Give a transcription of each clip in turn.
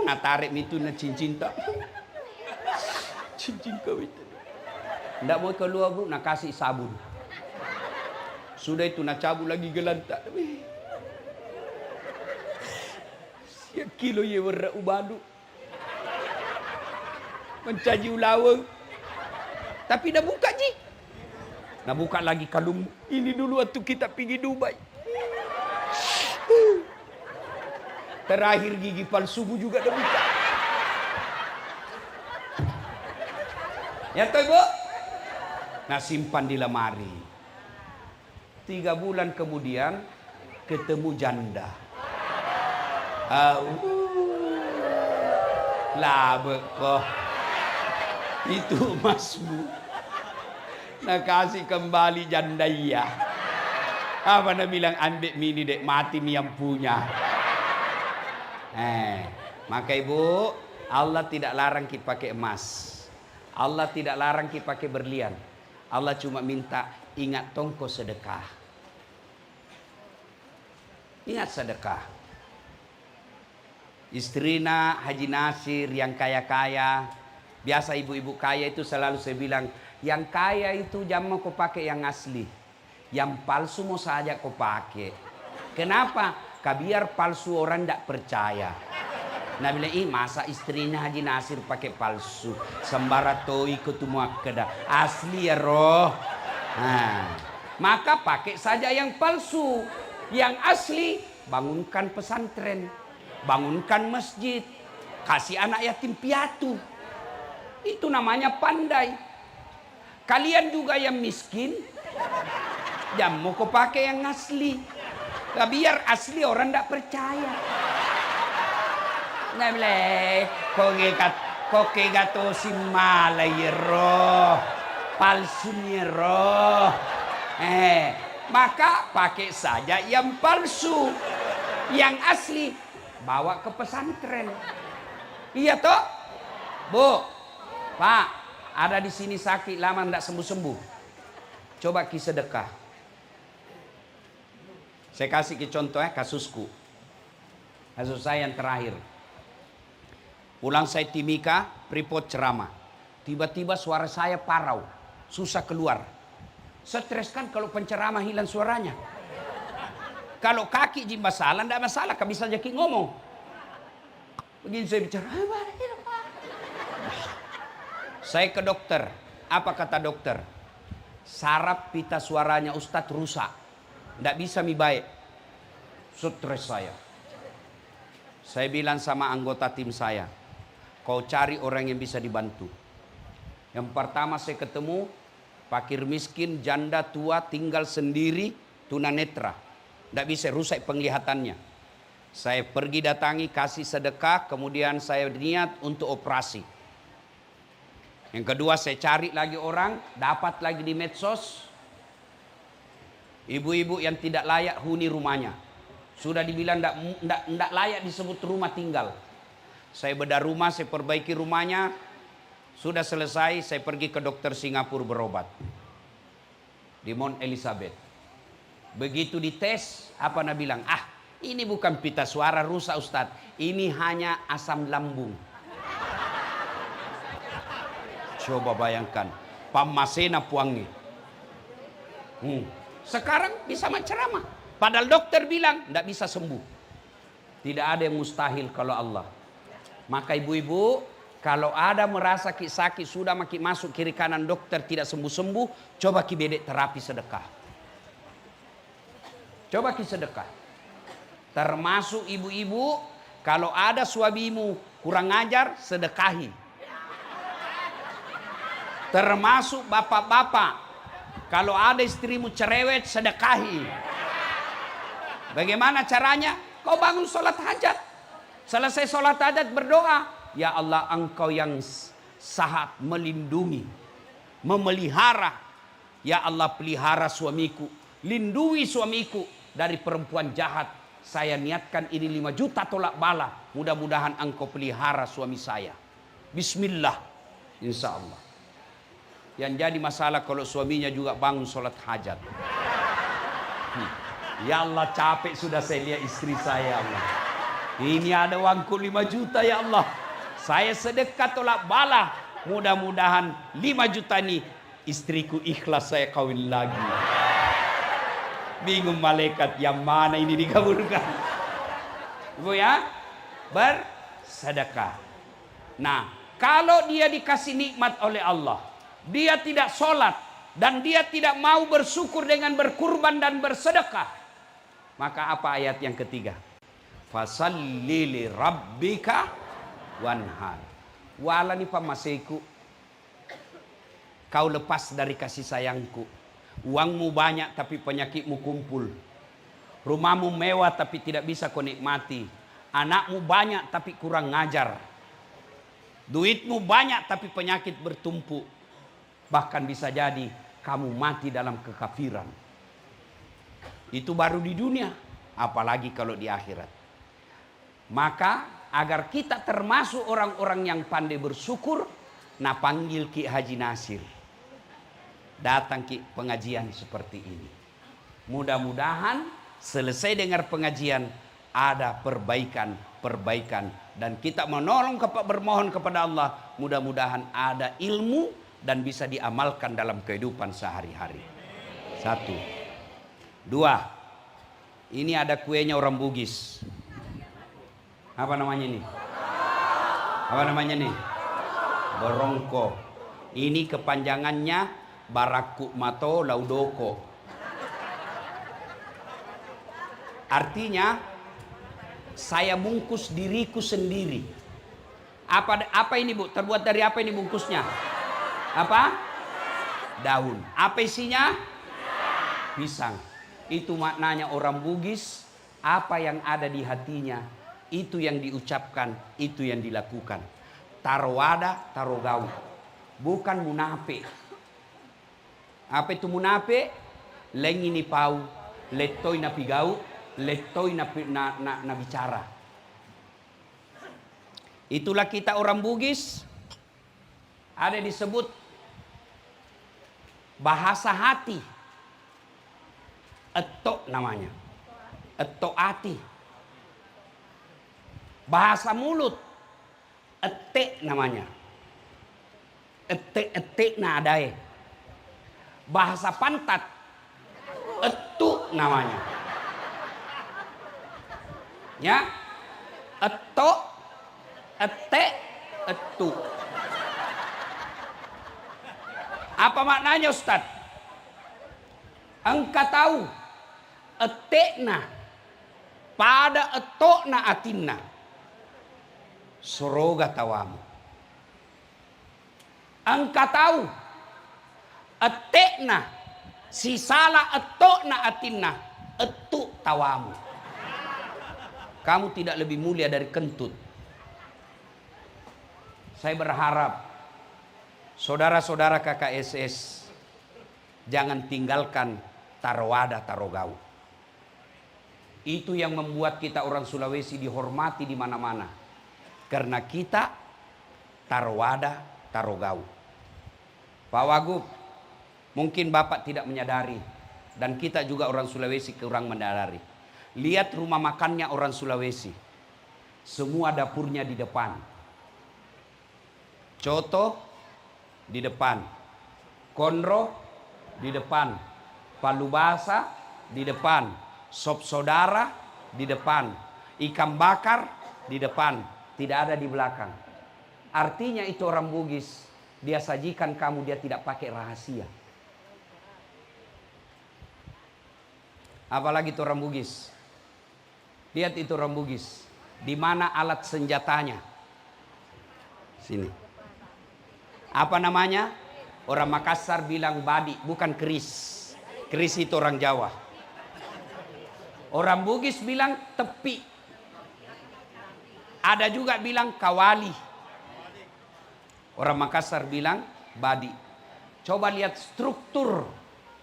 Nak tarik itu na cincin tak. Cincin kau itu. Ndak mau keluar bu, nak kasih sabun. Sudah itu nak cabut lagi gelantak. Siap kilo ye warna ubadu. Mencaji ulawang. Tapi dah buka ji. Nak buka lagi kalung. Ini dulu waktu kita pergi Dubai. Terakhir gigi palsu juga dah buka. Ya toh bu. Nah simpan di lemari. 3 bulan kemudian ketemu janda. Lah bekoh. Itu masmu. Nak kasih kembali janda iya. Apa nak bilang ambil mini dek mati mi yang punya. Maka ibu, Allah tidak larang kita pakai emas. Allah tidak larang kita pakai berlian. Allah cuma minta ingat tongko sedekah. Ingat sedekah. Istrina Haji Nasir yang kaya-kaya. Biasa ibu-ibu kaya itu selalu saya bilang, yang kaya itu jangan kau pakai yang asli. Yang palsu mau saja kau pakai. Kenapa? Biar palsu orang tidak percaya. Nah bilang, masa istrinya Haji Nasir pakai palsu. Sembara to ikut muakkadah. Asli ya roh. Maka pakai saja yang palsu. Yang asli, bangunkan pesantren. Bangunkan masjid. Kasih anak yatim piatu. Itu namanya pandai. Kalian juga yang miskin, jangan mau kau pakai yang asli. Biar asli orang tidak percaya. Nah boleh, kau kegato si malay roh, palsunya roh. Maka pakai saja yang palsu, yang asli bawa ke pesantren. Iya toh, Bu, Pak, ada di sini sakit lama tidak sembuh-sembuh. Coba ki sedekah. Saya kasih ki contoh kasusku. Kasus saya yang terakhir. Pulang saya Timika, Freeport ceramah. Tiba-tiba suara saya parau, susah keluar. Stres kan kalau penceramah hilang suaranya. Kalau kaki ji masalah, tidak masalah, kan bisa jadi ngomong. Begini saya bicara, saya ke dokter. Apa kata dokter? Saraf pita suaranya Ustadz rusak. Tidak bisa mi baik. Stres saya. Saya bilang sama anggota tim saya, kau cari orang yang bisa dibantu. Yang pertama saya ketemu fakir miskin, janda tua, tinggal sendiri, tunanetra. Tidak bisa, rusak penglihatannya. Saya pergi datangi, kasih sedekah, kemudian saya niat untuk operasi. Yang kedua saya cari lagi orang, dapat lagi di medsos. Ibu-ibu yang tidak layak huni rumahnya. Sudah dibilang tidak layak disebut rumah tinggal. Saya bedah rumah, saya perbaiki rumahnya. Sudah selesai, saya pergi ke dokter Singapura berobat. Di Mount Elizabeth. Begitu dites, apa nak bilang? Ini bukan pita suara rusak Ustadz. Ini hanya asam lambung. Coba bayangkan, pamasena puangi. Sekarang bisa menceramah. Padahal dokter bilang tidak bisa sembuh. Tidak ada yang mustahil kalau Allah. Maka ibu-ibu, kalau ada merasa sakit sudah makin masuk kiri kanan dokter tidak sembuh-sembuh, coba ki bedek terapi sedekah. Coba ki sedekah. Termasuk ibu-ibu, kalau ada suamimu kurang ajar, sedekahi. Termasuk bapak-bapak, kalau ada istrimu cerewet, sedekahi. Bagaimana caranya? Kau bangun sholat hajat. Selesai sholat hajat berdoa. Ya Allah, Engkau yang sahat melindungi, memelihara. Ya Allah, pelihara suamiku. Lindungi suamiku dari perempuan jahat. Saya niatkan ini 5 juta tolak bala. Mudah-mudahan Engkau pelihara suami saya. Bismillah. Insya Allah. Yang jadi masalah kalau suaminya juga bangun sholat hajat. Ya Allah, capek sudah saya lihat istri saya Allah. Ini ada uangku 5 juta ya Allah. Saya sedekah tolak bala. Mudah-mudahan 5 juta ini istriku ikhlas saya kawin lagi. Bingung malaikat, yang mana ini dikabulkan. Ibu ya, bersedekah. Nah, kalau dia dikasih nikmat oleh Allah, dia tidak sholat, dan dia tidak mau bersyukur dengan berkurban dan bersedekah, maka apa ayat yang ketiga? Fasalli li rabbika wanhar. Walani pamaseku, kau lepas dari kasih sayangku. Uangmu banyak tapi penyakitmu kumpul. Rumahmu mewah tapi tidak bisa kau nikmati. Anakmu banyak tapi kurang ngajar. Duitmu banyak tapi penyakit bertumpuk. Bahkan bisa jadi kamu mati dalam kekafiran. Itu baru di dunia, apalagi kalau di akhirat. Maka agar kita termasuk orang-orang yang pandai bersyukur, nah panggil Ki Haji Nasir. Datang Ki pengajian seperti ini. Mudah-mudahan selesai dengar pengajian ada perbaikan, dan kita bermohon kepada Allah, mudah-mudahan ada ilmu dan bisa diamalkan dalam kehidupan sehari-hari. 1, 2. Ini ada kuenya orang Bugis. Apa namanya ini? Apa namanya nih? Berongko. Ini kepanjangannya Baraku Mato Laudoko. Artinya saya bungkus diriku sendiri. Apa ini Bu? Terbuat dari apa ini bungkusnya? Apa? Daun. Apa isinya? Pisang. Itu maknanya orang Bugis. Apa yang ada di hatinya, itu yang diucapkan, itu yang dilakukan. Tarwada, tarogau. Bukan munafik. Apa itu munafik? Lengi ni pau, letoi na pigau, letoi na bicara. Itulah kita orang Bugis. Ada disebut bahasa hati. Etok namanya. Etok hati. Bahasa mulut, etek namanya. Etek na adai. Bahasa pantat, etuk namanya. Ya, etok, etek, etuk. Apa maknanya Ustaz? Engkau tahu, etek na pada etok na atinna. Soroga tawamu. Engkau tahu etekna si salah etokna atinna etuk tawamu. Kamu tidak lebih mulia dari kentut. Saya berharap saudara-saudara KKSS jangan tinggalkan tarwada tarogau. Itu yang membuat kita orang Sulawesi dihormati di mana-mana. Karena kita tarwada tarogau. Pak Wagub, mungkin Bapak tidak menyadari, dan kita juga orang Sulawesi kurang menyadari. Lihat rumah makannya orang Sulawesi. Semua dapurnya di depan. Coto di depan. Konro di depan. Palu basah di depan. Sop saudara di depan. Ikan bakar di depan. Tidak ada di belakang. Artinya itu orang Bugis. Dia sajikan kamu, dia tidak pakai rahasia. Apalagi itu orang Bugis. Lihat itu orang Bugis. Di mana alat senjatanya? Sini. Apa namanya? Orang Makassar bilang badi, bukan keris. Keris itu orang Jawa. Orang Bugis bilang tepi. Ada juga bilang kawali. Orang Makassar bilang badi. Coba lihat struktur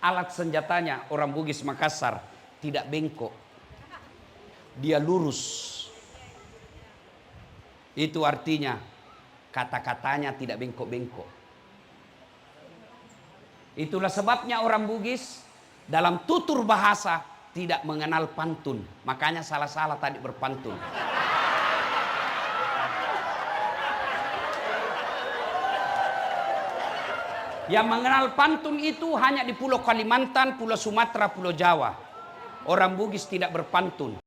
alat senjatanya orang Bugis Makassar. Tidak bengkok. Dia lurus. Itu artinya kata-katanya tidak bengkok-bengkok. Itulah sebabnya orang Bugis dalam tutur bahasa tidak mengenal pantun. Makanya salah-salah tadi berpantun. Yang mengenal pantun itu hanya di Pulau Kalimantan, Pulau Sumatera, Pulau Jawa. Orang Bugis tidak berpantun.